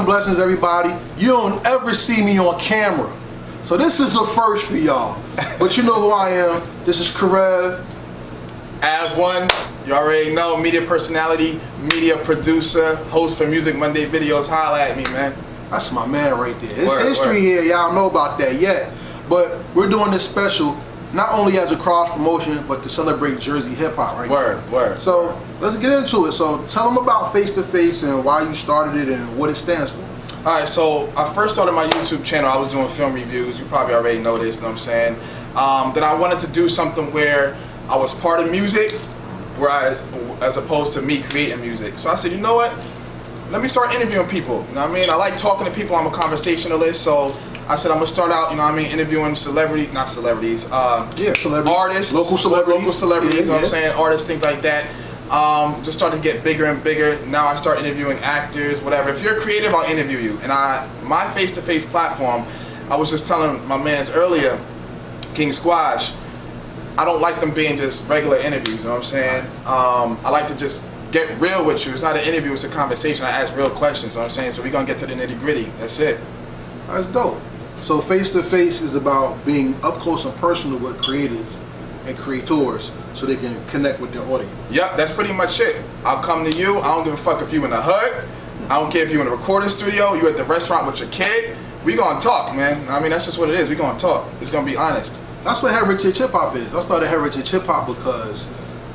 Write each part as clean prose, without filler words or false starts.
and blessings, everybody. You don't ever see me on camera, so this is a first for y'all. But you know who I am. This is Karev. Abwon, you already know, media personality, media producer, host for Music Monday videos. Holla at me, man. That's my man right there. It's history here. Y'all don't know about that yet. But we're doing this special not only as a cross promotion, but to celebrate Jersey hip hop right now. Word. So let's get into it. So tell them about Face2Face and why you started it and what it stands for. Alright, so I first started my YouTube channel. I was doing film reviews. You probably already know this, you know what I'm saying? Then I wanted to do something where I was part of music, whereas as opposed to me creating music. So I said, you know what? Let me start interviewing people. You know what I mean? I like talking to people. I'm a conversationalist, so I said I'm gonna start out, you know what I mean, interviewing celebrities, artists, local celebrities, you know what I'm saying, artists, things like that. Just started to get bigger and bigger. Now I start interviewing actors, whatever. If you're creative, I'll interview you. And my Face2Face platform, I was just telling my mans earlier, King Squash, I don't like them being just regular interviews, you know what I'm saying? I like to just get real with you. It's not an interview, it's a conversation. I ask real questions, you know what I'm saying? So we're gonna get to the nitty gritty, that's it. That's dope. So Face2Face is about being up close and personal with creatives and creators so they can connect with their audience. Yep, that's pretty much it. I'll come to you. I don't give a fuck if you in the hood. I don't care if you in a recording studio, you at the restaurant with your kid. We gonna talk, man. I mean, that's just what it is. We gonna talk. It's gonna be honest. That's what Heritage HipHop is. I started Heritage HipHop because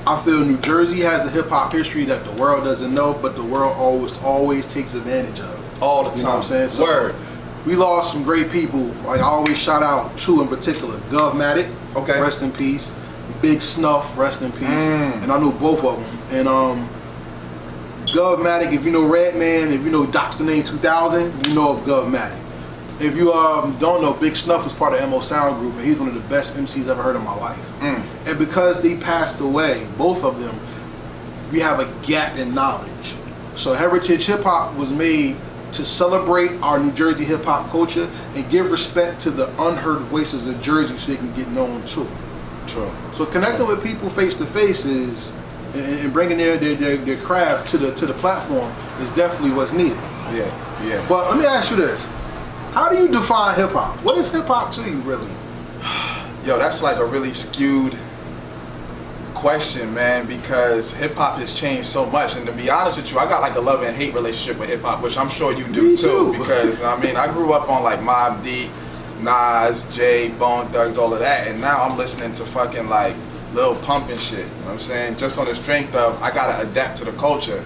I feel New Jersey has a hip hop history that the world doesn't know, but the world always takes advantage of. All the time. You know what I'm saying? So, word. We lost some great people. Like I always shout out two in particular. Govmatic, okay, rest in peace. Big Snuff, rest in peace. And I knew both of them. And Govmatic, if you know Redman, if you know Docs the Name 2000, you know of Govmatic. If you don't know, Big Snuff was part of MO Sound Group, and he's one of the best MCs I've ever heard in my life. And because they passed away, both of them, we have a gap in knowledge. So Heritage Hip Hop was made to celebrate our New Jersey hip hop culture and give respect to the unheard voices of Jersey so they can get known too. True. So connecting with people face to face is, and bringing their craft to the platform is definitely what's needed. Yeah. But let me ask you this: how do you define hip hop? What is hip hop to you, really? Yo, that's like a really skewed question, man, because hip hop has changed so much. And to be honest with you, I got like a love and hate relationship with hip hop, which I'm sure you do too. Because I mean, I grew up on like Mobb Deep, Nas, Jay, Bone Thugs, all of that, and now I'm listening to fucking like Lil Pump and shit. You know what I'm saying? Just on the strength of I gotta adapt to the culture.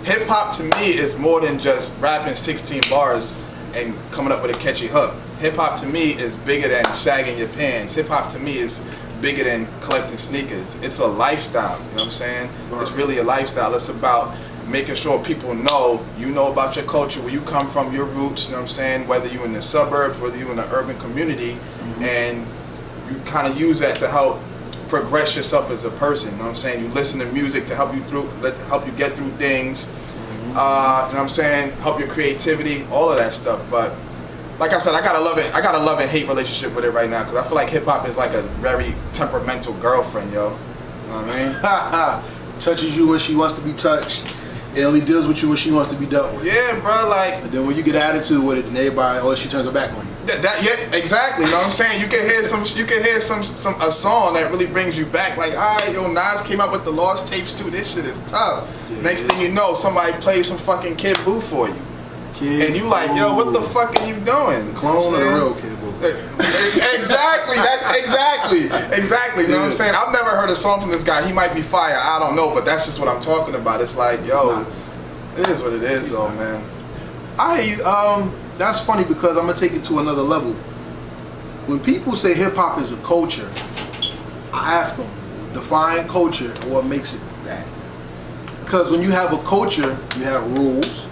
Hip hop to me is more than just rapping 16 bars and coming up with a catchy hook. Hip hop to me is bigger than sagging your pants. Hip hop to me is bigger than collecting sneakers. It's a lifestyle, you know what I'm saying? It's really a lifestyle. It's about making sure people know, you know about your culture, where you come from, your roots, you know what I'm saying? Whether you're in the suburbs, whether you're in the urban community, and you kind of use that to help progress yourself as a person, you know what I'm saying? You listen to music to help you get through things, you know what I'm saying? Help your creativity, all of that stuff. But like I said, I got a love and hate relationship with it right now, because I feel like hip hop is like a very temperamental girlfriend, yo. You know what I mean? Touches you when she wants to be touched. It only deals with you when she wants to be dealt with. Yeah, bro, like. And then when you get attitude with it, and everybody, she turns her back on you. Yeah, exactly. You know what I'm saying? You can hear a song that really brings you back. Like, all right, yo, Nas came out with the Lost Tapes too. This shit is tough. Yeah, Next thing you know, somebody plays some fucking Kid Boo for you. And you like, yo, what the fuck are you doing? The clone of the real Kid Boo. Exactly. That's exactly. You know what I'm saying? I've never heard a song from this guy. He might be fire. I don't know, but that's just what I'm talking about. It's like, yo, it is what it is, though, man. That's funny, because I'm gonna take it to another level. When people say hip hop is a culture, I ask them, define culture and what makes it that. Because when you have a culture, you have rules.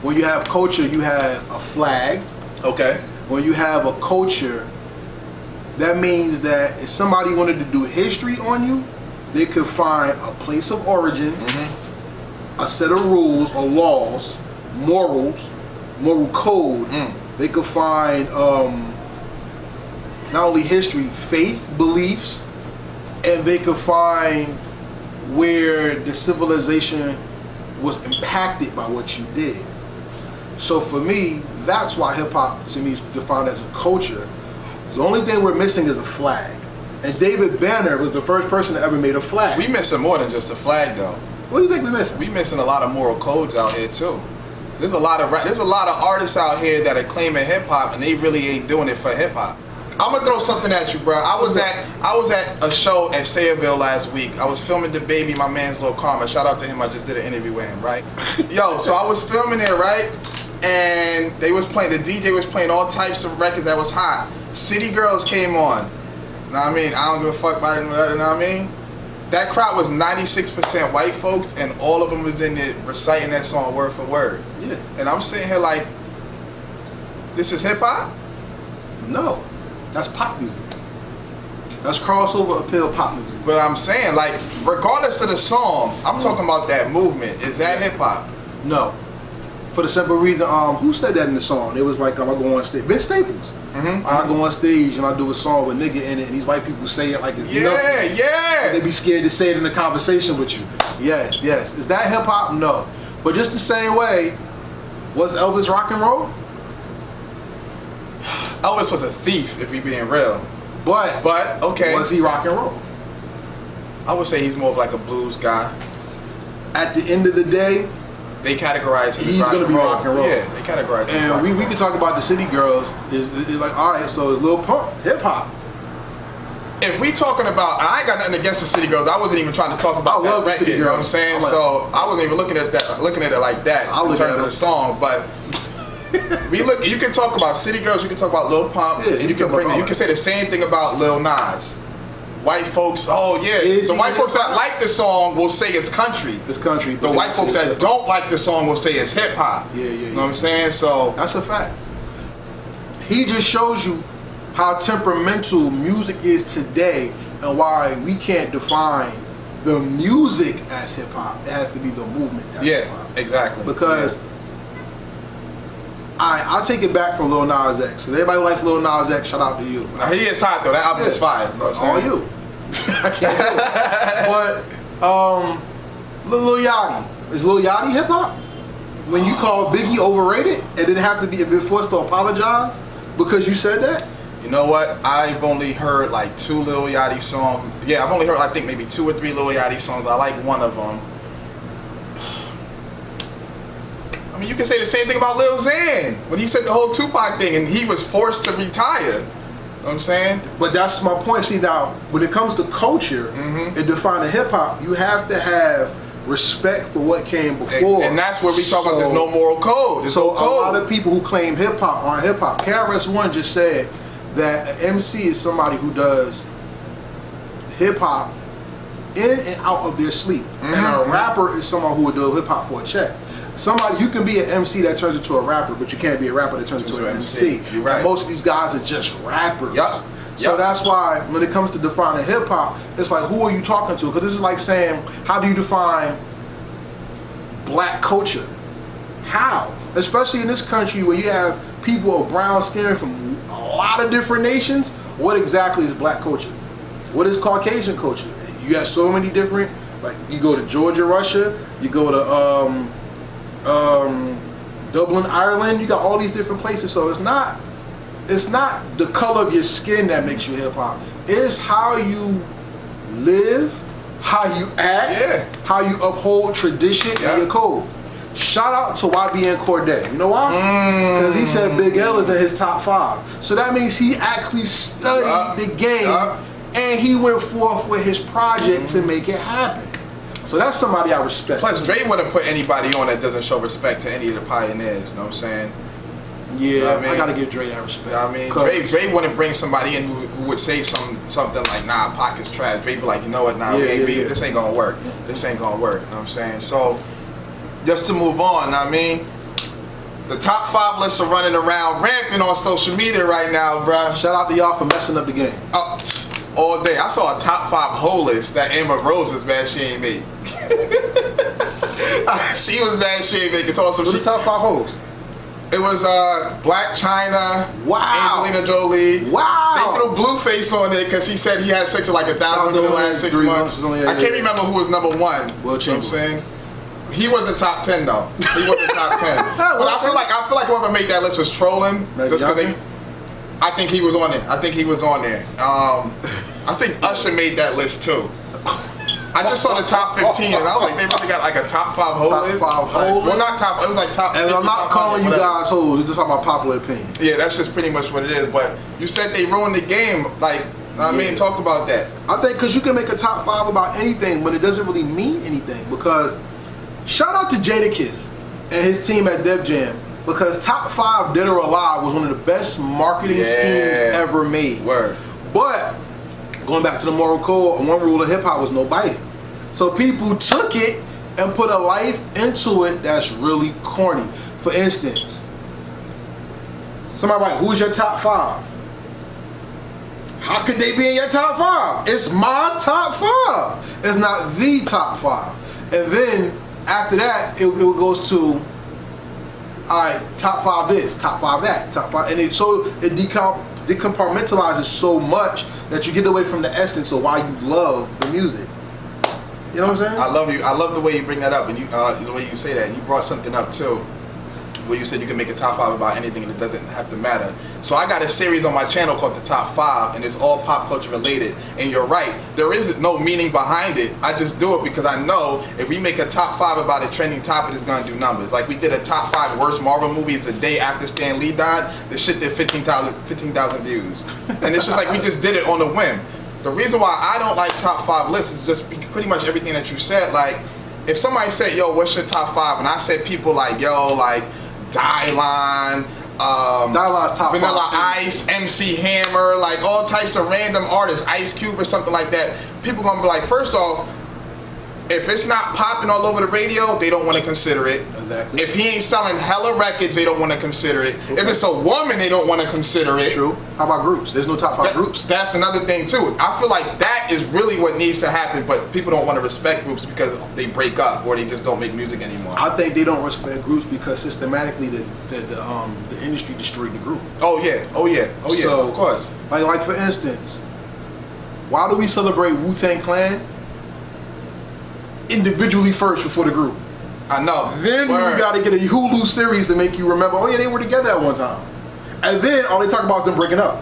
When you have culture, you have a flag. Okay. When you have a culture, that means that if somebody wanted to do history on you, they could find a place of origin, a set of rules or laws, moral code. They could find not only history, faith, beliefs, and they could find where the civilization was impacted by what you did. So for me, that's why hip hop to me is defined as a culture. The only thing we're missing is a flag. And David Banner was the first person that ever made a flag. We missing more than just a flag, though. What do you think we're missing? We missing a lot of moral codes out here too. There's a lot of artists out here that are claiming hip hop and they really ain't doing it for hip hop. I'm gonna throw something at you, bro. I was at a show at Sayreville last week. I was filming the baby, my man's Lil Karma. Shout out to him. I just did an interview with him, right? Yo, so I was filming there, right? And they was playing. The DJ was playing all types of records that was hot. City Girls came on. Know what I mean? I don't give a fuck about it. You know what I mean? That crowd was 96% white folks, and all of them was in it reciting that song word for word. Yeah. And I'm sitting here like, this is hip hop? No. That's pop music. That's crossover appeal pop music. But I'm saying, like, regardless of the song, I'm talking about that movement. Is that hip hop? No. For the simple reason, who said that in the song? It was like, I go on stage. Vince Staples. I go on stage and I do a song with nigga in it, and these white people say it like it's nothing. Yeah. They be scared to say it in a conversation with you. Yes. Is that hip hop? No. But just the same way, was Elvis rock and roll? Elvis was a thief, if we being real. But okay. Was he rock and roll? I would say he's more of like a blues guy. At the end of the day, they categorize him as he's gonna be rock and roll. Yeah, they categorize him as rock and and we can talk about the City Girls. Is like, all right, so it's Lil Pump, hip hop. If we talking about, I ain't got nothing against the City Girls. I wasn't even trying to talk about that record. You know what I'm saying? So I wasn't even looking at it like that in terms of the song. But you can talk about City Girls. You can talk about Lil Pump. Yeah, and you can say the same thing about Lil Nas. White folks, the white folks that like the song will say it's country. It's country. The white folks that don't like the song will say it's hip hop. Yeah. You know what I'm saying? So that's a fact. He just shows you how temperamental music is today and why we can't define the music as hip hop. It has to be the movement. Hip hop. Exactly. Because I'll take it back from Lil Nas X. Because everybody likes Lil Nas X. Shout out to you. He is hot though. That album is fire. You know what I'm saying? All you. I can't do it. But Lil Yachty. Is Lil Yachty hip hop? When you call Biggie overrated and didn't have to be forced to apologize because you said that? You know what? I've only heard like 2 Lil Yachty songs. Yeah, I've only heard I think maybe 2 or 3 Lil Yachty songs. I like one of them. I mean, you can say the same thing about Lil Xan when he said the whole Tupac thing and he was forced to retire. You know what I'm saying? But that's my point. See, now, when it comes to culture and defining hip hop, you have to have respect for what came before. And that's where we talk about there's no moral code. There's no code. A lot of people who claim hip hop aren't hip hop. KRS-One just said that an MC is somebody who does hip hop in and out of their sleep. And a rapper is someone who would do hip hop for a check. You can be an MC that turns into a rapper, but you can't be a rapper that turns into an MC. You're right. And most of these guys are just rappers. Yep. So that's why when it comes to defining hip hop, it's like, who are you talking to? Because this is like saying, how do you define black culture? How? Especially in this country where you have people of brown skin from a lot of different nations. What exactly is black culture? What is Caucasian culture? You have so many different, like you go to Georgia, Russia, you go to Dublin, Ireland, you got all these different places. So it's not the color of your skin that makes you hip hop. It's how you live, how you act, how you uphold tradition and your code. Shout out to YBN Cordae. You know why? Because he said Big L is in his top 5. So that means he actually studied the game and he went forth with his project to make it happen. So that's somebody I respect. Plus, Dre wouldn't put anybody on that doesn't show respect to any of the pioneers. You know what I'm saying? Yeah, you know what I mean? I gotta give Dre that respect. You know what I mean? Dre wouldn't bring somebody in who would say something like, nah, Pac is trash. Dre be like, you know what, nah, this ain't gonna work. This ain't gonna work. You know what I'm saying? So, just to move on, you know what I mean? The top 5 lists are running around rampant on social media right now, bruh. Shout out to y'all for messing up the game. All day. I saw a top 5 whole list that Amber Rose is mad she ain't made. She was mad she ain't made it. What the top 5 hoes? It was Black China, wow, Angelina Jolie. Wow. They threw Blueface on it because he said he had sex with like 1,000 in the last 6 months. I can't remember who was number 1. Will Chamberlain. You know what I'm saying? He was the top 10 though. He was the top 10. But I feel like whoever made that list was trolling. Just because I think he was on it. I think he was on there. I think Usher made that list too. I just saw the top 15 and I was like, they really got like a top 5 whole list. Well, not top. It was like top. And 50, I'm not calling you guys hoes. We're just talking about popular opinion. Yeah, that's just pretty much what it is. But you said they ruined the game. Like, I mean, talk about that. I think because you can make a top 5 about anything, but it doesn't really mean anything. Because shout out to Jadakiss and his team at Def Jam. Because Top 5 Dead or Alive was one of the best marketing schemes ever made. Word. But going back to the moral code, one rule of hip hop was no biting. So people took it and put a life into it that's really corny. For instance, somebody like, who's your top 5? How could they be in your top 5? It's my top 5. It's not the top 5. And then after that, it goes to, alright, top 5 this, top 5 that, top 5, and it decompartmentalizes so much that you get away from the essence of why you love the music. You know what I'm saying? I love you. I love the way you bring that up, and you the way you say that. And you brought something up too, where you said you can make a top 5 about anything and it doesn't have to matter. So I got a series on my channel called The Top 5, and it's all pop culture related. And you're right, there is no meaning behind it. I just do it because I know if we make a top 5 about a trending topic, it's gonna do numbers. Like we did a top 5 worst Marvel movies the day after Stan Lee died. The shit did 15,000 views, and it's just like we just did it on a whim. The reason why I don't like top 5 lists is just pretty much everything that you said. Like if somebody said, "Yo, what's your top 5?" and I said people like, "Yo, like." Dylan, Dylan's top Vanilla 5. Ice, MC Hammer, like all types of random artists, Ice Cube or something like that. People gonna be like, first off, if it's not popping all over the radio, they don't want to consider it. Exactly. If he ain't selling hella records, they don't want to consider it. Okay. If it's a woman, they don't want to consider it. True. How about groups? There's no top 5 groups. That's another thing too. I feel like that is really what needs to happen, but people don't want to respect groups because they break up or they just don't make music anymore. I think they don't respect groups because systematically the industry destroyed the group. Oh yeah. So, of course. Like for instance, why do we celebrate Wu-Tang Clan individually first before the group? I know. Then you got to get a Hulu series to make you remember, oh yeah, they were together at one time. And then all they talk about is them breaking up.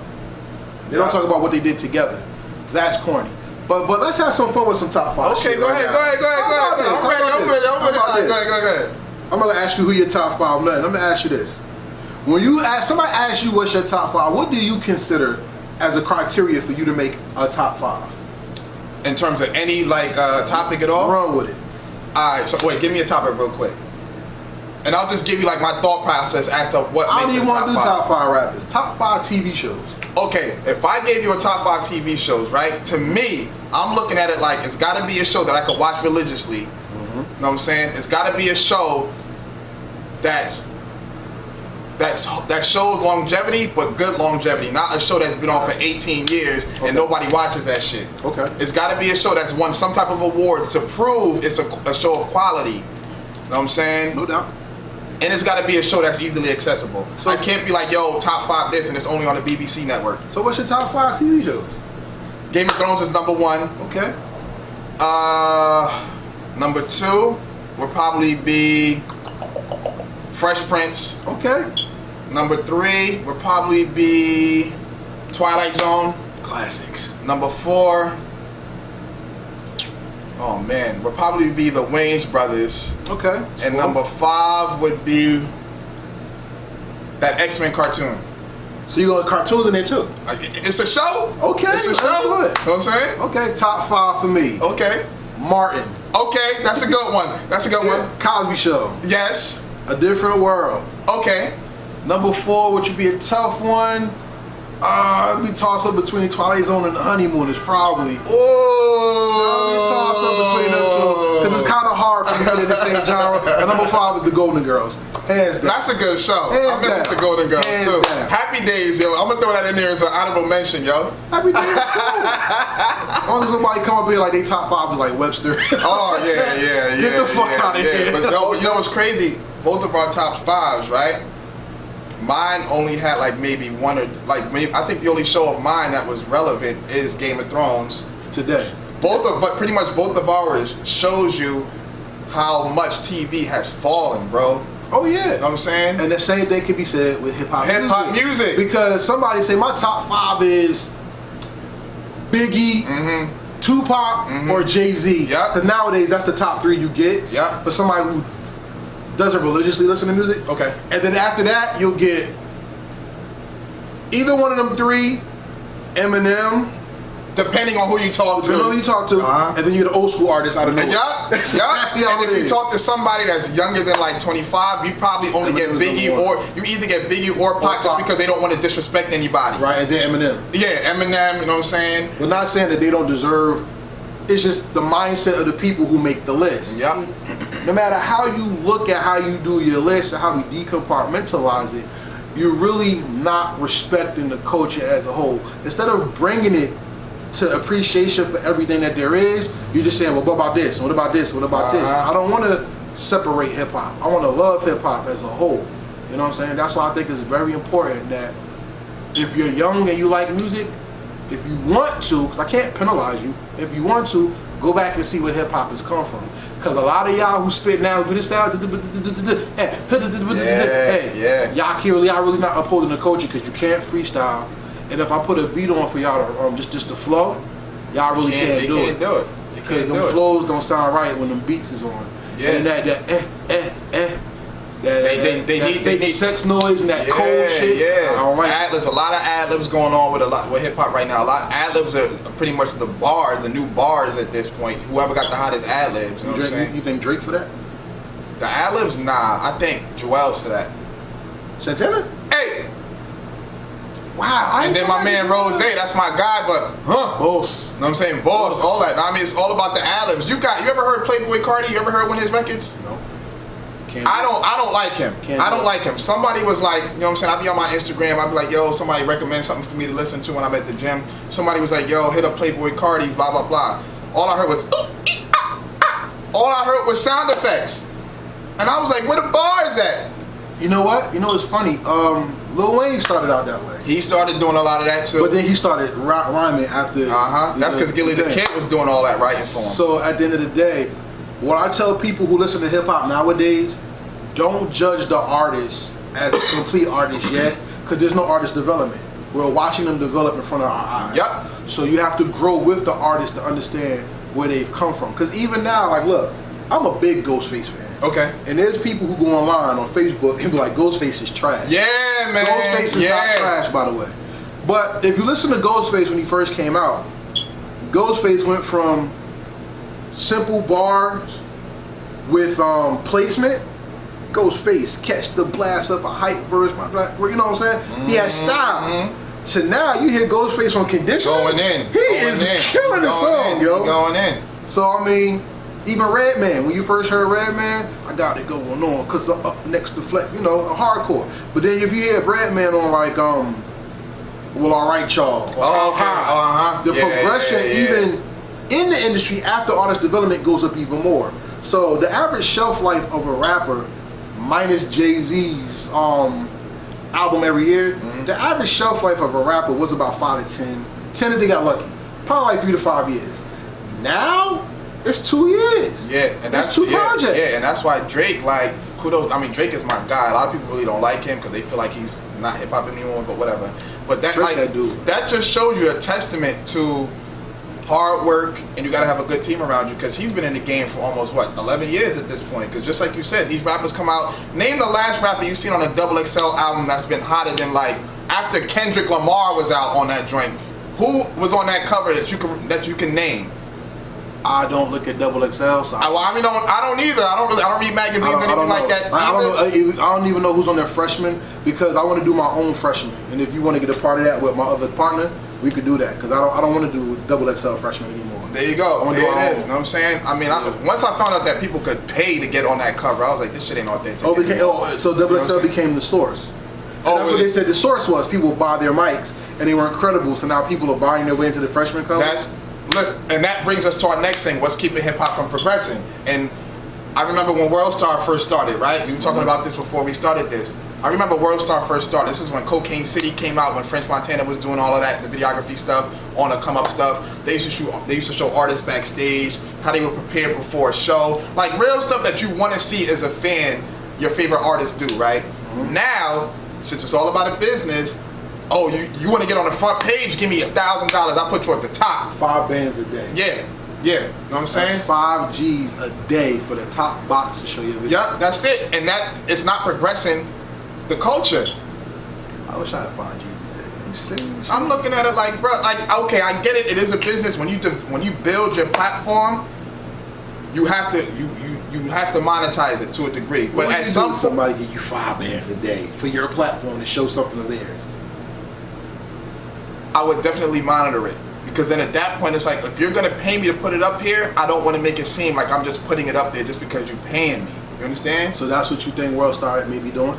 They don't talk about what they did together. That's corny. But let's have some fun with some top 5. Okay, go ahead. I'm ready. I'm gonna ask you who your top 5 nothing. I'm gonna ask you this. When somebody asks you what's your top 5, what do you consider as a criteria for you to make a top 5? In terms of any topic at all? Run with it. Alright, so wait, give me a topic real quick. And I'll just give you like my thought process as to what makes it top 5. I don't even want to do top 5 rappers. Top 5 TV shows. Okay, if I gave you a top 5 TV shows, right? To me, I'm looking at it like it's got to be a show that I could watch religiously. You know what I'm saying? It's got to be a show that shows longevity, but good longevity. Not a show that's been on for 18 years and nobody watches that shit. Okay. It's got to be a show that's won some type of awards to prove it's a show of quality. You know what I'm saying? No doubt. And it's got to be a show that's easily accessible. So I can't be like, yo, top 5 this and it's only on the BBC network. So what's your top 5 TV shows? Game of Thrones is number 1. Okay. Number 2 would probably be Fresh Prince. Okay. Number 3 would probably be Twilight Zone. Classics. Number 4, oh man, would probably be the Wayans Brothers. Okay. And number 5 would be that X-Men cartoon. So you got cartoons in there too? It's a show. Okay. It's a show. Good. You know what I'm saying? Okay, top 5 for me. Okay. Martin. Okay, that's a good one. That's a good one. Cosby Show. Yes. A Different World. Okay. Number 4, which would be a tough one. It'd be tossed up between Twilight Zone and The Honeymoon. It's probably. Oh. It'd be tossed up between them two because it's kind of hard for me to be in the same genre. And number 5 is The Golden Girls. Hands down. That's a good show. I miss The Golden Girls too. Happy Days, yo. I'm gonna throw that in there as an honorable mention, yo. Happy Days. As long as somebody come up here like they top 5 is like Webster. Oh yeah. Get the fuck out of here. But you know what's crazy? Both of our top 5s, right? Mine only had like maybe one or I think the only show of mine that was relevant is Game of Thrones today. But pretty much both of ours shows you how much TV has fallen, bro. Oh yeah. You know what I'm saying? And the same thing can be said with hip-hop music. Because somebody say my top 5 is Biggie, Tupac, or Jay-Z. Yep. Because nowadays that's the top 3 you get. Yep. For somebody who doesn't religiously listen to music. Okay. And then after that you'll get either one of them 3, Eminem, depending on who you talk to. Depending on who you talk to, and then you get an old school artist out of nowhere. Yup. And if you talk to somebody that's younger than like 25, you probably only get Biggie, or you either get Biggie or Pac just because they don't want to disrespect anybody. Right, and then Eminem. Yeah, Eminem, you know what I'm saying? We're not saying that they don't deserve, it's just the mindset of the people who make the list. Yep. No matter how you look at how you do your list and how you decompartmentalize it, you're really not respecting the culture as a whole. Instead of bringing it to appreciation for everything that there is, you're just saying, well, what about this? What about this? What about this? I don't want to separate hip-hop. I want to love hip-hop as a whole. You know what I'm saying? That's why I think it's very important that if you're young and you like music, if you want to, because I can't penalize you, if you want to, go back and see where hip-hop has come from. Because a lot of y'all who spit now, do this style, y'all really not upholding the culture because you can't freestyle. And if I put a beat on for y'all, just the flow, y'all really can't do it. Because them flows don't sound right when them beats is on. Yeah. And they need sex noise and that cold shit. Yeah. I don't like ad-libs, a lot of ad-libs going on with hip hop right now. A lot of ad-libs are pretty much the bars, the new bars at this point. Whoever got the hottest ad-libs, you know what I'm saying? You think Drake for that? The ad-libs, nah. I think Joel's for that. Santana? Hey! Wow. And then my man Rose, that's my guy, but Boss. You know what I'm saying? Boss, all that. I mean, it's all about the ad-libs. You ever heard Playboy Cardi? You ever heard one of his records? No. I don't like him. I don't like him. Somebody was like, you know what I'm saying? I'd be on my Instagram. I'd be like, yo, somebody recommend something for me to listen to when I'm at the gym. Somebody was like, yo, hit up Playboy Cardi, blah, blah, blah. All I heard was, all I heard was sound effects. And I was like, where the bars at? You know what? You know what's funny? Lil Wayne started out that way. He started doing a lot of that too. But then he started rhyming after. That's because Gilly the Kid was doing all that writing for him. So at the end of the day, what I tell people who listen to hip hop nowadays, don't judge the artist as a complete artist yet, because there's no artist development. We're watching them develop in front of our eyes. Yep. So you have to grow with the artist to understand where they've come from. Because even now, like, look, I'm a big Ghostface fan. Okay. And there's people who go online on Facebook and be like, Ghostface is trash. Yeah, man. Ghostface is not trash, by the way. But if you listen to Ghostface when he first came out, Ghostface went from simple bars with placement. Ghostface, catch the blast up a hype verse, you know what I'm saying? He had style. So now you hear Ghostface on Condition. Going in. He is killing the song, yo. Going in. So I mean, even Redman, when you first heard Redman, I got it going on, cause I'm up next to Flex, you know, hardcore. But then if you hear Redman on like Well Alright Y'all, the progression even in the industry after artist development goes up even more. So the average shelf life of a rapper, minus Jay-Z's album every year, the average shelf life of a rapper was about 5 to 10. 10 if they got lucky. Probably like 3 to 5 years. Now, it's 2 years. Yeah, and that's 2 projects. Yeah, and that's why Drake, like, kudos. I mean, Drake is my guy. A lot of people really don't like him because they feel like he's not hip hop anymore, but whatever. But that, Drake, like, that just shows you a testament to hard work, and you got to have a good team around you, because he's been in the game for almost, what, 11 years at this point. Because just like you said, these rappers come out. Name the last rapper you've seen on a XXL album that's been hotter than, like, after Kendrick Lamar was out on that joint. Who was on that cover that you can name? I don't look at XXL, so I mean, I don't either. I don't read magazines or anything like that. I don't even know who's on their freshman, because I want to do my own freshman. And if you want to get a part of that with my other partner, we could do that, because I don't want to do XXL freshman anymore. There you go. There it is. You know what I'm saying? I mean, once I found out that people could pay to get on that cover, I was like, this shit ain't authentic. So XXL became the source. And that's what they said the source was. People would buy their mics, and they weren't credible, so now people are buying their way into the freshman cover. Look, and that brings us to our next thing. What's keeping hip hop from progressing? And I remember when World Star first started, right? We were talking about this before we started this. I remember World Star first started. This is when Cocaine City came out, when French Montana was doing all of that, the videography stuff, on the come up stuff. They used to show artists backstage, how they would prepare before a show. Like real stuff that you want to see as a fan, your favorite artists do, right? Mm-hmm. Now, since it's all about a business, oh, you want to get on the front page, give me $1,000, I'll put you at the top. 5 bands a day. Yeah. Yeah, you know what I'm saying? That's 5 G's a day for the top box to show your video. Yeah, that's it. And that it's not progressing the culture. I wish I had 5 G's a day. You serious? I'm looking at it like, bro, like, okay, I get it. It is a business. When you build your platform, you have to monetize it to a degree. But well, at some point, somebody give you 5 bands a day for your platform to show something of theirs. I would definitely monitor it. Because then at that point, it's like, if you're going to pay me to put it up here, I don't want to make it seem like I'm just putting it up there just because you're paying me. You understand? So that's what you think World Star may be doing?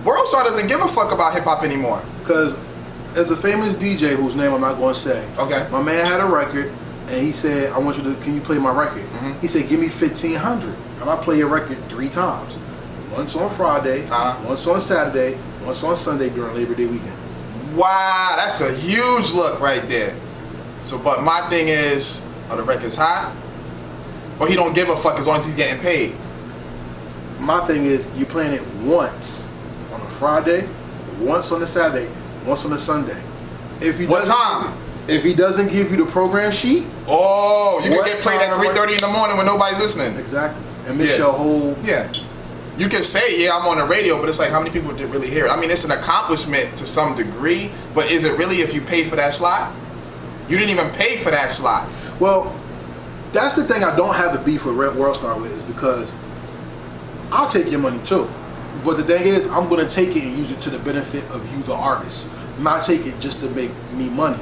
World Star doesn't give a fuck about hip-hop anymore. Because as a famous DJ whose name I'm not going to say, okay, my man had a record, and he said, I want you to, can you play my record? Mm-hmm. He said, give me $1,500, and I play your record 3 times. Once on Friday, once on Saturday, once on Sunday during Labor Day weekend. Wow, that's a huge look right there. So, but my thing is, are the records hot? Or he don't give a fuck as long as he's getting paid? My thing is, you playing it once on a Friday, once on a Saturday, once on a Sunday. If he what time? If he doesn't give you the program sheet, oh, you can get played at 3:30 in the morning when nobody's listening. Exactly, and miss your whole. Yeah. You can say, yeah, I'm on the radio, but it's like, how many people did really hear it? I mean, it's an accomplishment to some degree, but is it really if you pay for that slot? You didn't even pay for that slot. Well, that's the thing I don't have a beef with World Star with, is because I'll take your money too. But the thing is, I'm going to take it and use it to the benefit of you, the artist. Not take it just to make me money.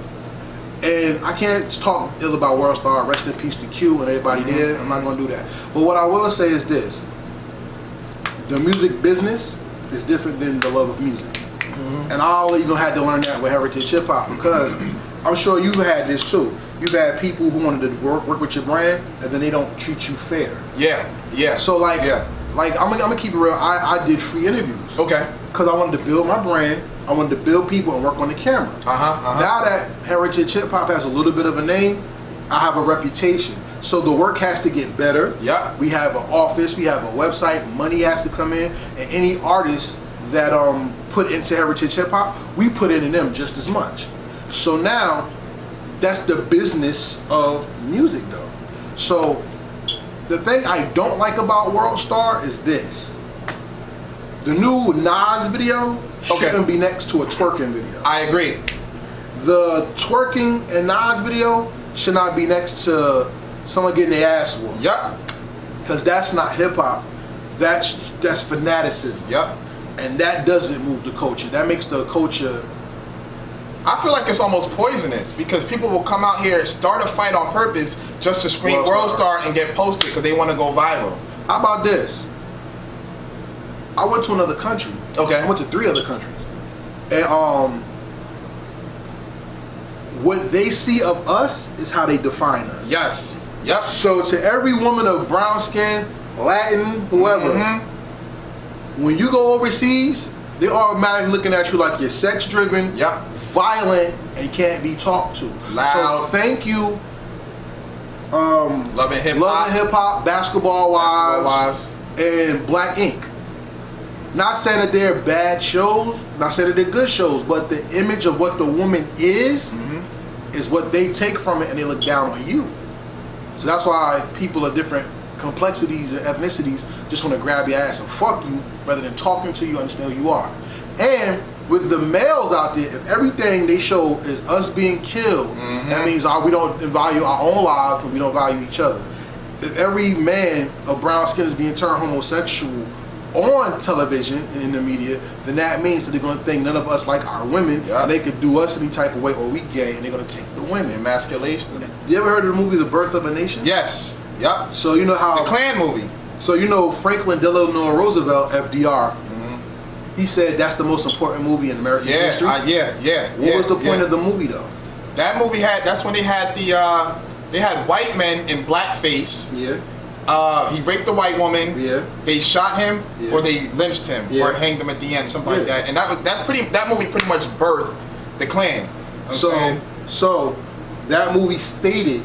And I can't talk ill about World Star, rest in peace to Q and everybody there. I'm not going to do that. But what I will say is this. The music business is different than the love of music. Mm-hmm. And I even had to learn that with Heritage HipHop, because I'm sure you've had this too. You've had people who wanted to work with your brand, and then they don't treat you fair. Yeah, yeah. So like I'm gonna keep it real. I did free interviews. Okay. Because I wanted to build my brand. I wanted to build people and work on the camera. Now that Heritage HipHop has a little bit of a name, I have a reputation. So the work has to get better. Yeah. We have an office, we have a website, money has to come in, and any artists that put into Heritage HipHop, we put in them just as much. So now, that's the business of music though. So the thing I don't like about World Star is this. The new Nas video shouldn't be next to a twerking video. I agree. The twerking and Nas video should not be next to someone getting their ass whooped. Yep. Because that's not hip hop. That's fanaticism. Yep. And that doesn't move the culture. That makes the culture. I feel like it's almost poisonous, because people will come out here, start a fight on purpose just to scream World Star and get posted because they want to go viral. How about this? I went to another country. Okay. I went to 3 other countries. And what they see of us is how they define us. Yes. Yep. So to every woman of brown skin, Latin, whoever, when you go overseas, they're automatically looking at you like you're sex-driven, violent, and can't be talked to. Loud. So thank you, Loving Hip-Hop, Basketball Wives, and Black Ink. Not saying that they're bad shows, not saying that they're good shows, but the image of what the woman is what they take from it, and they look down on you. So that's why people of different complexities and ethnicities just want to grab your ass and fuck you rather than talking to you, understand who you are. And with the males out there, if everything they show is us being killed, that means we don't value our own lives and we don't value each other. If every man of brown skin is being turned homosexual on television and in the media, then that means that they're going to think none of us like our women, and they could do us any type of way, or we gay, and they're going to take the women. Emasculation. You ever heard of the movie The Birth of a Nation? Yes. Yep. So you know how the Klan movie. So you know Franklin Delano Roosevelt, FDR. He said that's the most important movie in American history. What was the point of the movie though? That movie that's when they had the they had white men in blackface. he raped a white woman. Yeah. They shot him, Yeah. or they lynched him, Yeah. or hanged him at the end, something like that. And that movie pretty much birthed the Klan. So that movie stated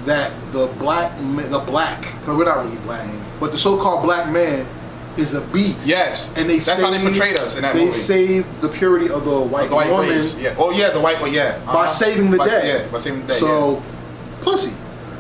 that the black, because we're not really black, but the so-called black man is a beast. Yes. And that's how they portrayed us in that movie. They saved the purity of the white woman. Race. Yeah. Oh yeah, the white one. Yeah. By saving the day. Yeah, by saving the day. So, pussy.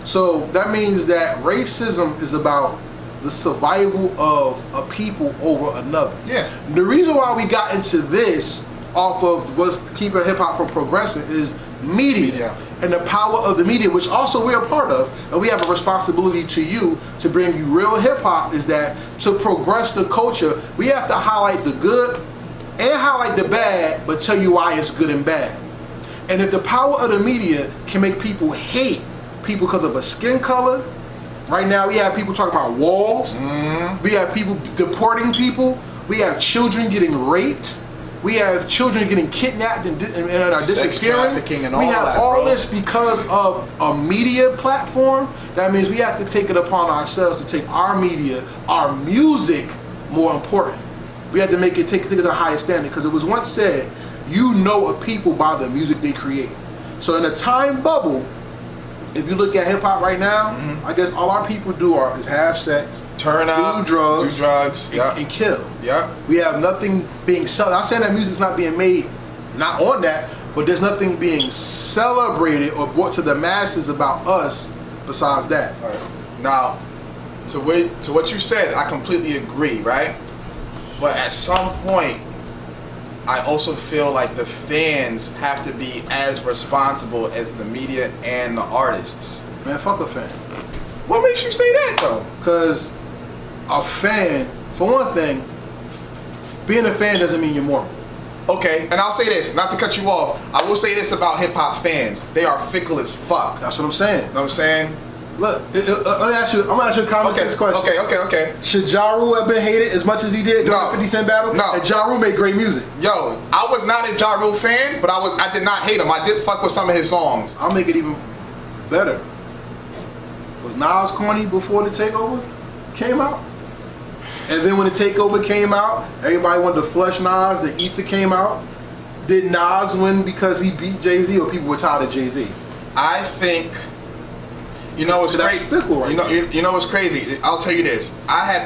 So that means that racism is about the survival of a people over another. Yeah. The reason why we got into this off of what's keeping hip hop from progressing is media and the power of the media, which also we're a part of, and we have a responsibility to you to bring you real hip hop. Is that to progress the culture, we have to highlight the good and highlight the bad, but tell you why it's good and bad. And if the power of the media can make people hate people because of a skin color, right now we have people talking about walls, we have people deporting people, we have children getting raped, we have children getting kidnapped and are disappearing. Trafficking and all we have that, all bro. this because of a media platform. That means we have to take it upon ourselves to take our media, our music, more important. We have to take it to the highest standard, because it was once said, you know a people by the music they create. So in a time bubble, if you look at hip hop right now, I guess all our people do is have sex, turn up, do drugs, and kill. Yep. We have nothing being sold. I'm saying that music's not being made, not on that, but there's nothing being celebrated or brought to the masses about us besides that. All right. Now, to what you said, I completely agree, right? But at some point, I also feel like the fans have to be as responsible as the media and the artists. Man, fuck a fan. What makes you say that though? Because a fan, for one thing, being a fan doesn't mean you're moral. Okay, and I'll say this, not to cut you off, I will say this about hip hop fans. They are fickle as fuck. That's what I'm saying. You know what I'm saying? Look, let me ask you, I'm gonna ask you a common sense question. Okay. Should Ja Rule have been hated as much as he did during the 50 Cent battle? No. And Ja Rule made great music. Yo, I was not a Ja Rule fan, but I did not hate him. I did fuck with some of his songs. I'll make it even better. Was Nas corny before the takeover came out? And then when the takeover came out, everybody wanted to flush Nas, the Ether came out. Did Nas win because he beat Jay-Z, or people were tired of Jay-Z? I think, you know what's crazy? Fickle, right? You know what's crazy? I'll tell you this. I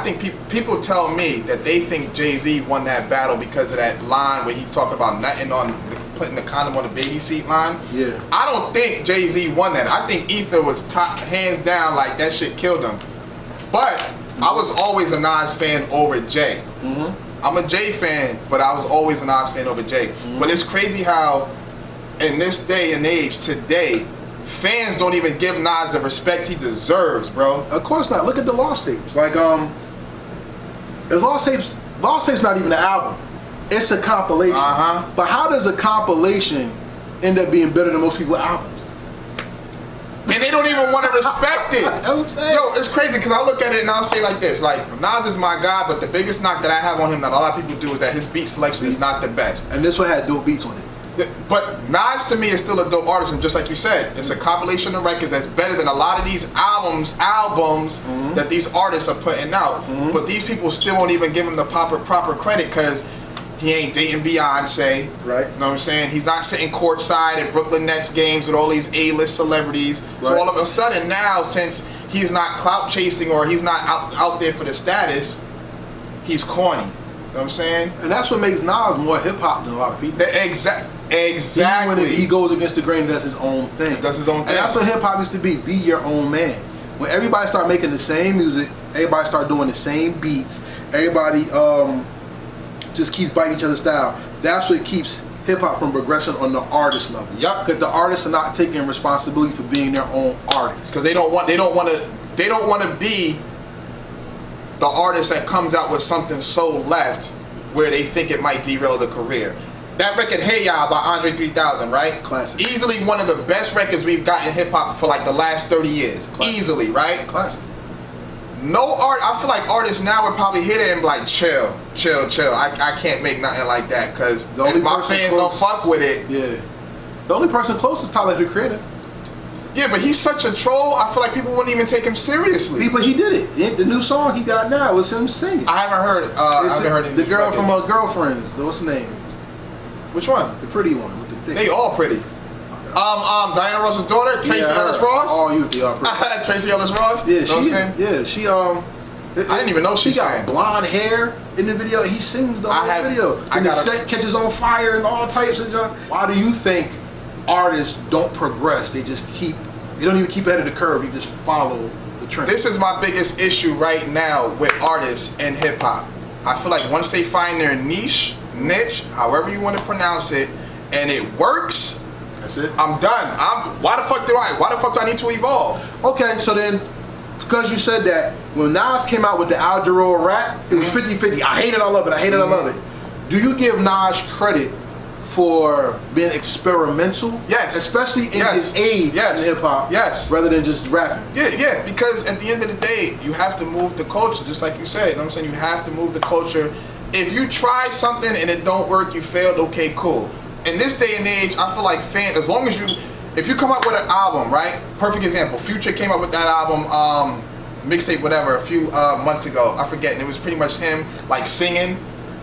think people tell me that they think Jay-Z won that battle because of that line where he talked about putting the condom on the baby seat line. Yeah. I don't think Jay-Z won that. I think Ether was hands down, like that shit killed him. But I was always a Nas fan over Jay. I'm a Jay fan, but I was always a Nas fan over Jay. But it's crazy how in this day and age today, fans don't even give Nas the respect he deserves, bro. Of course not. Look at the Lost Tapes. Like, the Lost Tapes not even an album. It's a compilation. But how does a compilation end up being better than most people's albums? And they don't even want to respect it. That's what I'm saying. Yo, it's crazy because I look at it and I'll say like this, like, Nas is my guy, but the biggest knock that I have on him that a lot of people do is that his beat selection is not the best. And this one had dope beats on it. But Nas to me is still a dope artist, and just like you said, it's a compilation of records that's better than a lot of these albums that these artists are putting out. But these people still won't even give him the proper credit because he ain't dating Beyonce. Right. You know what I'm saying? He's not sitting courtside at Brooklyn Nets games with all these A-list celebrities. Right. So all of a sudden now, since he's not clout chasing or he's not out there for the status, he's corny. You know what I'm saying? And that's what makes Nas more hip-hop than a lot of people. Exactly. When he goes against the grain and does his own thing. Does his own thing. And that's what hip-hop used to be your own man. When everybody started making the same music, everybody started doing the same beats, everybody just keeps biting each other's style. That's what keeps hip-hop from progressing on the artist level. Yup. Because the artists are not taking responsibility for being their own artists. Because they don't want to be the artist that comes out with something so left where they think it might derail the career. That record, Hey Ya, by Andre 3000, right? Classic. Easily one of the best records we've got in hip-hop for like the last 30 years. Classic. Easily, right? Classic. I feel like artists now would probably hit it and be like, chill. I can't make nothing like that because if my fans don't fuck with it. Yeah. The only person close is Tyler, the Creator. Yeah, but he's such a troll. I feel like people wouldn't even take him seriously. But he did it. The new song he got now was him singing. I haven't heard. I haven't heard any the girl from Girlfriends. What's her name? Which one? The pretty one with the thick. They all pretty. Diana Ross's daughter, Tracy Ellis Ross. All they are pretty. Tracy Ellis Ross. Yeah, you know what I'm saying? Yeah, she I didn't even know she got blonde hair in the video. He sings the whole video. And the set catches on fire and all types of stuff. Why do you think artists don't progress? They just keep. They don't even keep ahead of the curve. They just follow the trend. This is my biggest issue right now with artists and hip hop. I feel like once they find their niche, however you want to pronounce it, and it works. That's it. I'm done. Why the fuck do I need to evolve? Okay, so then, because you said that, when Nas came out with the Al Jarreau rap, it was 50-50. I hate it, I love it. I hate it, I love it. Do you give Nas credit for being experimental? Yes. Especially in his age in hip hop. Yes. Rather than just rapping. Yeah, because at the end of the day, you have to move the culture, just like you said. You know what I'm saying? You have to move the culture. If you try something and it don't work, you failed, okay, cool. In this day and age, I feel like fans, as long as if you come up with an album, right? Perfect example, Future came up with that album, mixtape, whatever, a few months ago. I forget, and it was pretty much him, like, singing,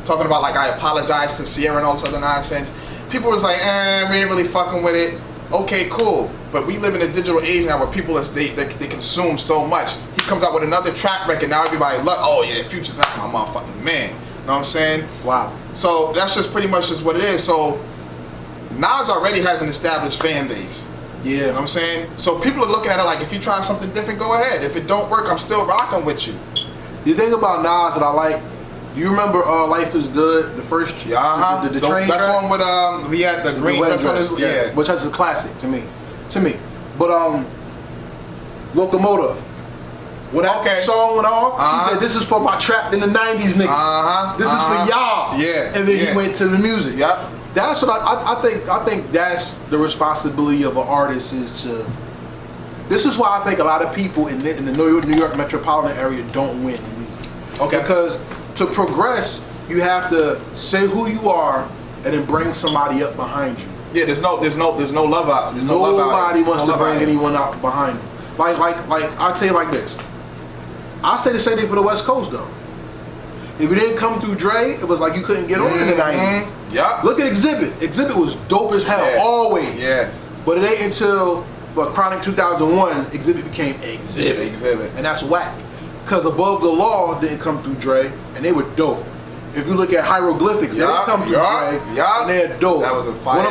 talking about, like, I apologize to Sierra and all this other nonsense. People was like, we ain't really fucking with it. Okay, cool. But we live in a digital age now where people, they consume so much. He comes out with another trap record, now everybody look, oh yeah, Future's not my motherfucking man. You know what I'm saying? Wow. So that's just pretty much just what it is. So Nas already has an established fan base. Yeah. You know what I'm saying? So people are looking at it like, if you try something different, go ahead. If it don't work, I'm still rocking with you. The thing about Nas that I like, do you remember Life is Good, the first the train That's track? one with we had the green dress on his which is a classic to me. But Locomotive. When that song went off, he said, "This is for my trapped in the '90s niggas. This is for y'all." Yeah. And then he went to the music. Yep. That's what I think. I think that's the responsibility of an artist is to. This is why I think a lot of people in the New York metropolitan area don't win. Okay. Because to progress, you have to say who you are and then bring somebody up behind you. Yeah. There's no love out. There's no love out. Nobody wants to bring anyone up behind them. Like I'll tell you like this. I say the same thing for the West Coast though. If you didn't come through Dre, it was like you couldn't get on in the 90s. Yeah. Look at Exhibit. Exhibit was dope as hell, always. Yeah. But it ain't until Chronic 2001, Exhibit became Exhibit. And that's whack. Because Above the Law didn't come through Dre, and they were dope. If you look at Hieroglyphics, they didn't come through Dre, and they're dope. That was a fire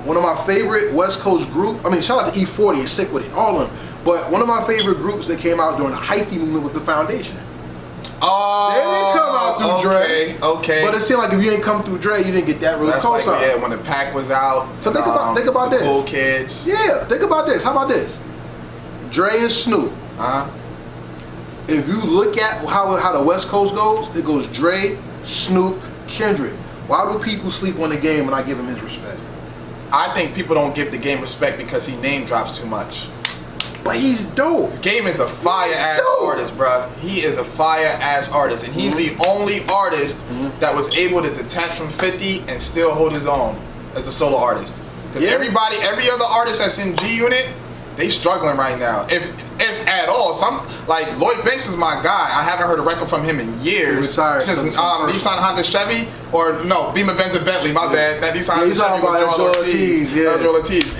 one of my favorite West Coast group, I mean, shout out to E40, is sick with it, all of them. But one of my favorite groups that came out during the hyphy movement was the Foundation. Oh, they didn't come out through Dre. Okay. But it seemed like if you ain't come through Dre, you didn't get that really close like, yeah, when the pack was out. So think about this. Cool Kids. Yeah, think about this. How about this? Dre and Snoop. If you look at how the West Coast goes, it goes Dre, Snoop, Kendrick. Why do people sleep on the game and I give him his respect? I think people don't give the game respect because he name drops too much. But he's dope. The Game is a fire-ass artist, bruh. He is a fire-ass artist. And he's the only artist that was able to detach from 50 and still hold his own as a solo artist. Because every other artist that's in G Unit, they struggling right now. If at all. Like Lloyd Banks is my guy. I haven't heard a record from him in years. Retired, since Nissan, Honda, Chevy, or no, Beamer, Benz, and Bentley. My bad. That Nissan, Honda, Chevy with Joel Ortiz.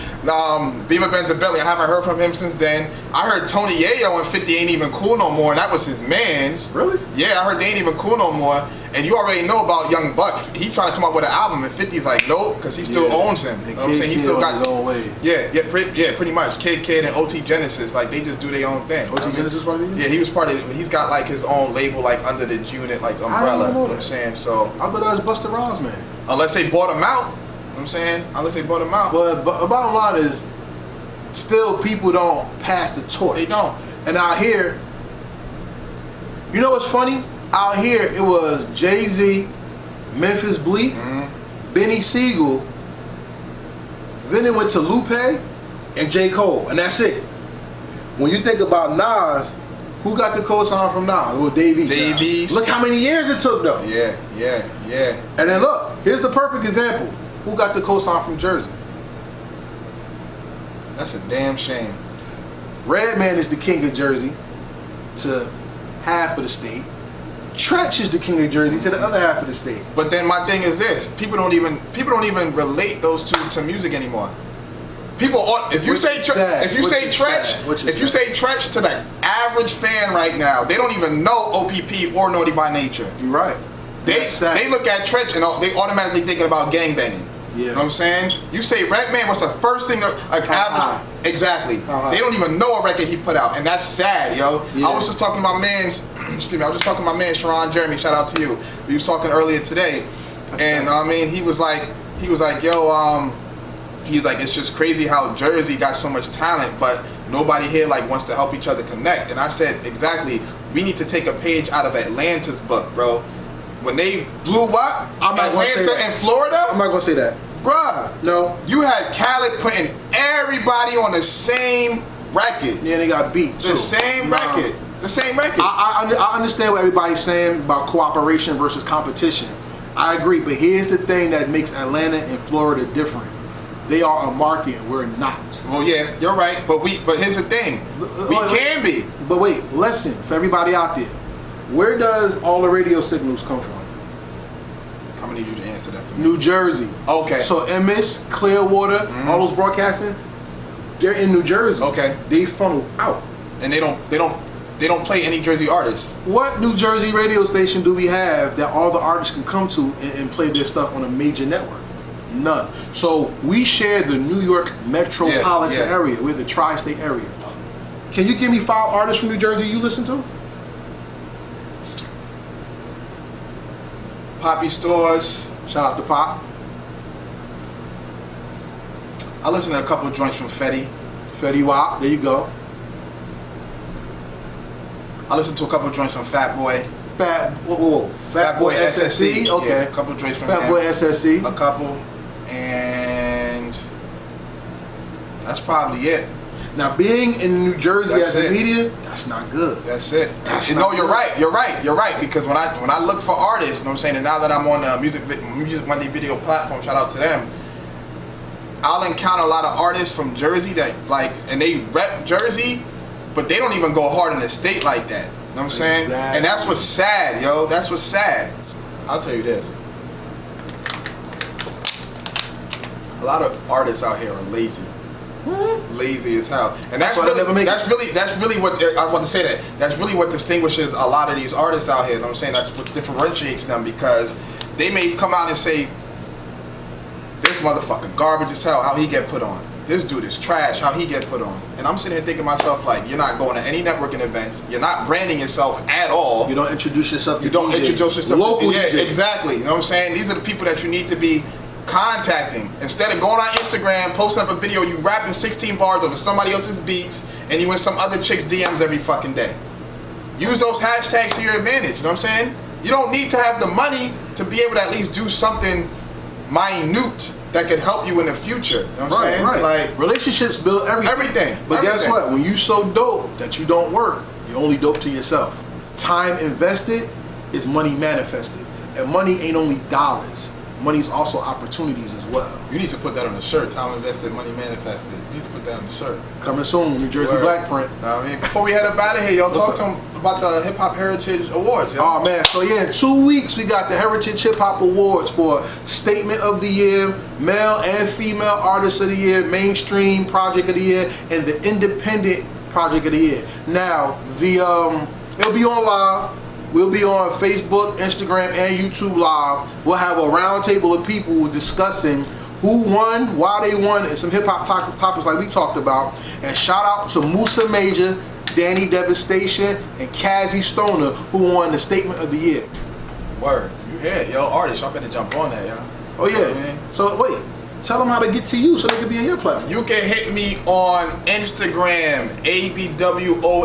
Beamer, Benz, and Bentley. I haven't heard from him since then. I heard Tony Yayo and 50 ain't even cool no more, and that was his man's. Really? Yeah, I heard they ain't even cool no more. And you already know about Young Buck. He trying to come up with an album, and 50's like, nope, because he still owns him. You know what I'm saying? He still got his own way. Pretty much. Kid, and OT Genesis, like they just do their own thing. OT Genesis part of it? Yeah, he was part of it. He's got like his own label, like under the Unit, like umbrella. You know what I'm saying? So I thought that was Busta Rhymes, man. Unless they bought him out. You know what I'm saying? Unless they bought him out. But the bottom line is, still people don't pass the torch. They don't. And out here, you know what's funny? Out here, it was Jay-Z, Memphis Bleak, Benny Siegel, then it went to Lupe and J. Cole, and that's it. When you think about Nas, who got the co-sign from Nas? Well, Dave East. Look how many years it took, though. Yeah. And then look, here's the perfect example. Who got the co-sign from Jersey? That's a damn shame. Redman is the king of Jersey to half of the state. Tretch is the king of Jersey to the other half of the state. But then my thing is this: people don't even relate those two to music anymore. People, if you say Tretch to the average fan right now, they don't even know OPP or Naughty by Nature. You're right. They look at Tretch and they automatically thinking about gangbanging. Yeah. You know what I'm saying? You say Redman, what's the first thing average? Exactly. They don't even know a record he put out, and that's sad, yo. Yeah. I was just talking to my man's, excuse me, I was just talking to my man Sharon Jeremy, shout out to you. We was talking earlier today, and I mean, he was like, yo, he's like, it's just crazy how Jersey got so much talent, but nobody here like wants to help each other connect. And I said, exactly, we need to take a page out of Atlanta's book, bro. When they blew up, Atlanta and Florida, I'm not gonna say that, bruh. No, you had Khaled putting everybody on the same record. Yeah, they got beat too. The same record. I understand what everybody's saying about cooperation versus competition. I agree, but here's the thing that makes Atlanta and Florida different. They are a market, we're not. Well, yeah, you're right, but here's the thing, we can be. But wait, lesson for everybody out there. Where does all the radio signals come from? I'm gonna need you to answer that for me. New Jersey. Okay. So MS, Clearwater, all those broadcasting, they're in New Jersey. Okay. They funnel out. And they don't play any Jersey artists. What New Jersey radio station do we have that all the artists can come to and play their stuff on a major network? None. So we share the New York metropolitan area. We're the tri-state area. Can you give me 5 artists from New Jersey you listen to? Poppy Stores. Shout out to Pop. I listen to a couple of joints from Fetty. Fetty Wap, there you go. I listen to a couple of joints from Fat Boy. Fat Boy SSC. Okay. Yeah, a couple of joints from Fat Boy SSC. A couple. And that's probably it. Now, being in New Jersey as a media, that's not good. That's it. You're right. Because when I look for artists, you know what I'm saying, and now that I'm on the Music Monday video platform, shout out to them, I'll encounter a lot of artists from Jersey that and they rep Jersey, but they don't even go hard in the state like that. You know what I'm saying? Exactly. And that's what's sad, yo. That's what's sad. I'll tell you this. A lot of artists out here are lazy. Lazy as hell, and that's really what I want to say. That's really what distinguishes a lot of these artists out here. You know what I'm saying? That's what differentiates them, because they may come out and say, "This motherfucker garbage as hell. How he get put on? This dude is trash. How he get put on?" And I'm sitting here thinking to myself, like, you're not going to any networking events. You're not branding yourself at all. You don't introduce yourself. You don't introduce yourself. Locally, exactly. You know what I'm saying? These are the people that you need to be contacting. Instead of going on Instagram, posting up a video, you rapping 16 bars over somebody else's beats, and you in some other chick's DMs every fucking day. Use those hashtags to your advantage. You know what I'm saying? You don't need to have the money to be able to at least do something minute that could help you in the future. You know what I'm saying? Right. Like, relationships build everything. But guess what? When you so dope that you don't work, you're only dope to yourself. Time invested is money manifested. And money ain't only dollars. Money's also opportunities as well. You need to put that on the shirt. Time invested, money manifested. You need to put that on the shirt. Coming soon, New Jersey Black print. I mean, before we head up out of here, y'all talk to them about the Hip Hop Heritage Awards. Yo. Oh man, so yeah, in 2 weeks we got the Heritage Hip Hop Awards for Statement of the Year, Male and Female Artist of the Year, Mainstream Project of the Year, and the Independent Project of the Year. Now, it'll be on live. We'll be on Facebook, Instagram, and YouTube Live. We'll have a round table of people discussing who won, why they won, and some hip-hop topics like we talked about. And shout out to Musa Major, Danny Devastation, and Kazzy Stoner, who won the Statement of the Year. Word. You hear it, yo. Artists, y'all better jump on that, y'all. Oh, yeah. You know what I mean? So, wait. Tell them how to get to you so they can be on your platform. You can hit me on Instagram, ABWONUNO.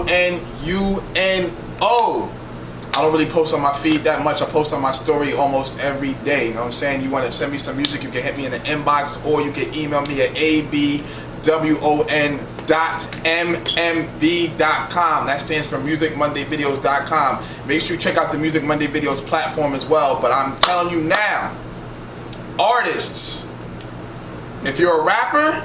I don't really post on my feed that much. I post on my story almost every day. You know what I'm saying? You want to send me some music, you can hit me in the inbox, or you can email me at abwon.mmv.com. That stands for musicmondayvideos.com. Make sure you check out the Music Monday Videos platform as well. But I'm telling you now, artists, if you're a rapper,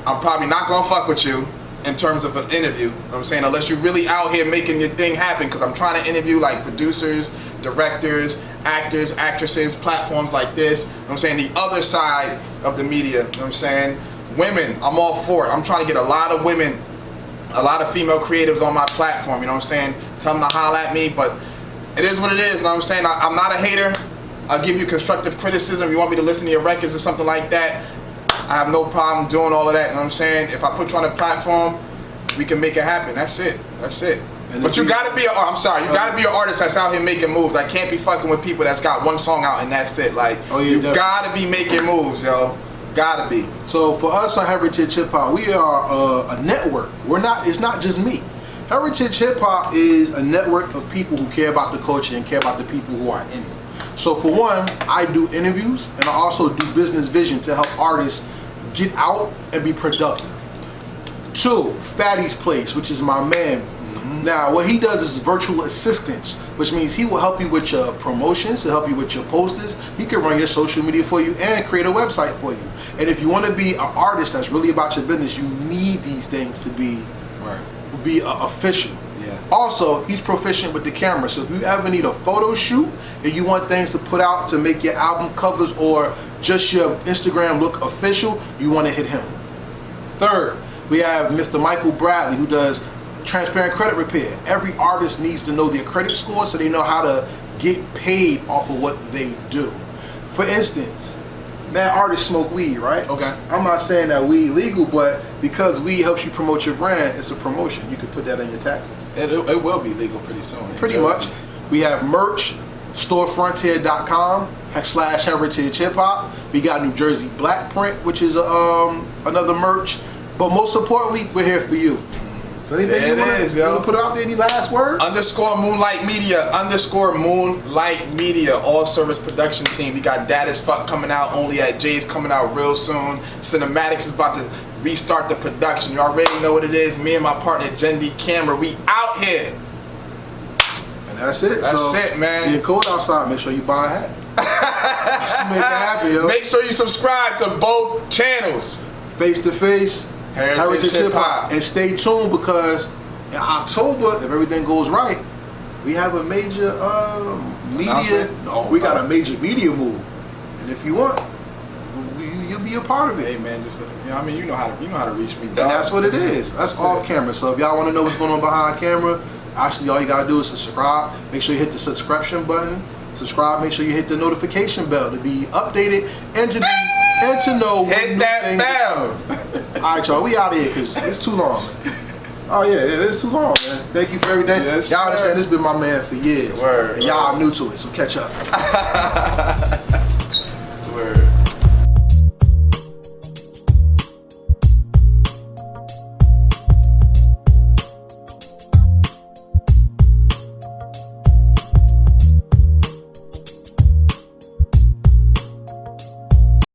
I'm probably not going to fuck with you. in terms of an interview. You know what I'm saying? Unless you're really out here making your thing happen, because I'm trying to interview like producers, directors, actors, actresses, platforms like this. You know what I'm saying? The other side of the media. You know what I'm saying? Women, I'm all for it. I'm trying to get a lot of women, a lot of female creatives on my platform. You know what I'm saying? Tell them to holler at me, but it is what it is. You know what I'm saying? I'm not a hater. I'll give you constructive criticism. You want me to listen to your records or something like that, I have no problem doing all of that. You know what I'm saying? If I put you on a platform, we can make it happen. That's it. That's it. But you gotta be you gotta be an artist that's out here making moves. I can't be fucking with people that's got one song out and that's it. Like, you gotta be making moves, yo. Gotta be. So for us on Heritage HipHop, we are a network. It's not just me. Heritage HipHop is a network of people who care about the culture and care about the people who are in it. So for one, I do interviews and I also do business vision to help artists get out and be productive. 2, Fatty's Place, which is my man. Now, what he does is virtual assistance, which means he will help you with your promotions, he'll help you with your posters, he can run your social media for you and create a website for you. And if you want to be an artist that's really about your business, you need these things to be official. Yeah. Also, he's proficient with the camera, so if you ever need a photo shoot and you want things to put out to make your album covers or just your Instagram look official, you want to hit him. 3rd, we have Mr. Michael Bradley, who does transparent credit repair. Every artist needs to know their credit score so they know how to get paid off of what they do. For instance, man, artists smoke weed, right? Okay. I'm not saying that weed legal, but because weed helps you promote your brand, it's a promotion. You can put that on your taxes. It will be legal pretty soon. Pretty much. We have merch, storefrontier.com/Heritage HipHop. We got New Jersey Black Print, which is another merch. But most importantly, we're here for you. So anything you want to put out there, any last words? _Moonlight Media, all service production team. We got Dad as Fuck coming out, Only at Jay's coming out real soon. Cinematics is about to restart the production. You already know what it is. Me and my partner Jendi Camera, we out here. And that's it. That's it, man. Being cold outside, make sure you buy a hat. Let's make it happen, yo. Make sure you subscribe to both channels. Face2Face, Heritage HipHop. And stay tuned because in October, if everything goes right, we have a major media. No, we got a major media move. And if you want, you'll be a part of it. Hey man, just you know how to reach me. And that's what it is. That's off camera. So if y'all want to know what's going on behind camera, actually all you gotta do is subscribe. Make sure you hit the subscription button. Subscribe. Make sure you hit the notification bell to be updated and to know. Hit that bell. All right, y'all. We out of here because it's too long. Oh yeah, it's too long, man. Thank you for everything. Yes, y'all understand this has been my man for years. Word, and y'all new to it, so catch up.